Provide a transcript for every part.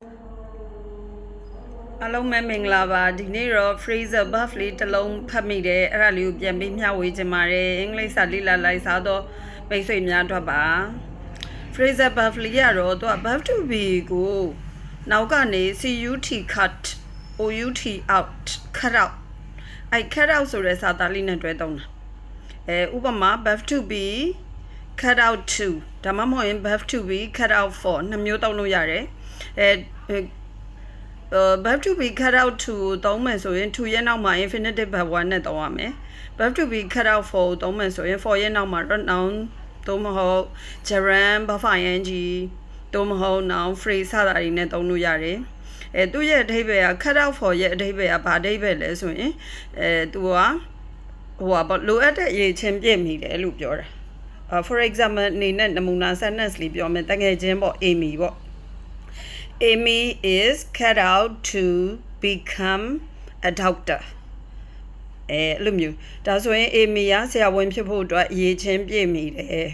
အားလုံးပဲမင်္ဂလာပါဒီနေ့တော့ phrasal verb လေးတစ်လုံးဖတ်မိတယ်အဲ့ဒါလေးကိုပြန်ပြီးမျှဝေချင်ပါတယ်အင်္ဂလိပ်စာလေ့လာလိုက်စားတော့မိတ်ဆွေများအတွက်ပါ phrasal verb လေးရတော့သူက verb to be ကိုနောက်ကနေ cut out cut out အဲ့ cut out ဆိုတဲ့စာသားလေးနဲ့တွဲသုံးတာဥပမာ verb to be cut out to ဒါမှမဟုတ်ရင် verb to be cut out for နှစ်မျိုးသုံးလို့ရတယ်verb to be cut out to သုံးမယ်ဆိုရင် to ရဲ့နောက်မှာ infinitive verb 1နဲ့သုံးရမယ် verb to be cut out for သုံးမယ်ဆိုရင် for ရဲ့နောက်မှာ noun သို့မဟုတ် gerund verb ing သို့မဟုတ် noun phrase စတာတွေနဲ့သုံးလို့ရတယ်သူ့ရဲ့အဓိပ္ပာယ်က cut out for ရဲ့အဓိပ္ပာယ်ကဘာအဓိပ္ပာယ်လဲဆိုရင်သူကလိုအပ်တဲ့အရေးချင်းပြည့်မိတယ်လို့ပြောတာfor example အနေနဲ့နမူနာ sentence လေးပြောမယ်တကယ်ချင်းပေါ့ Amy ပေါ့Amy is cut out to become a doctor လို့မျိုးဒါဆိုရင် Amy ကဆရာဝန်ဖြစ်ဖို့အတွက်အရေးချင်းပြည့်မိတယ်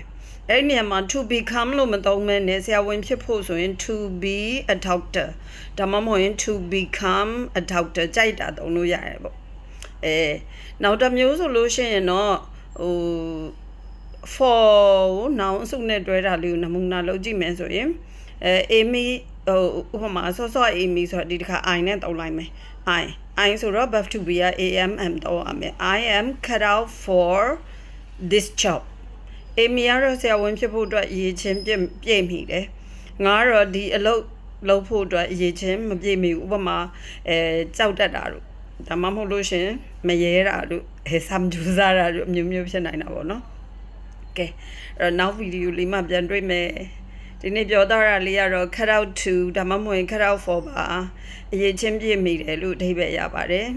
အဲ့ဒီနေရာမှာ to become လို့မသုံးမဲနဲ့ဆရာဝန်ဖြစ်ဖို့ဆိုရင် to be a doctor ဒါမှမဟုတ်ရင် to become a doctor ကြိုက်တာသုံးလို့ရတယ်ပေါ့နောက်တစ်မျိုးဆိုလို့ရှိရင်တော့for noun အစုနဲ့တွဲတာလေးကိုနမူနာလုပ်ကြည့်မယ်ဆိုရင် Amy ဥပမာဆော့ Amy ဆိုတော့ဒီတစ်ခါ I နဲ့သုံးလိုက်မယ် I ဆိုတော့ verb to be က am သုံးရမယ် I am cut out for this job Amy ကတော့ဆရာဝန်ဖြစ်ဖို့အတွက်အရေးချင်းပြည့်မိတယ်ငါကတော့ဒီအလုပ်ဖို့အတွက်အရေးချင်းမပြည့်မိဘူးဥပမာကြောက်တတ်တာတို့ဒါမှမဟုတ်လို့ရှင်မရဲတာတို့ဆမ်ဂျူစားတာတို့အမျိုးမျိုးဖြစ်နိုင်တာပေါ့နော်ကဲအဲ့တော့နောက်ဗီဒီယိုလေးမှပြန်တွေ့မယ်ဒီနေ့ပြောတော့တာလေးကတော့ cut out to ဒါမှမဟုတ် cut out for ပါအရေးချင်းပြည့်မိတယ်လို့အဓိပ္ပာယ်ရပါတယ်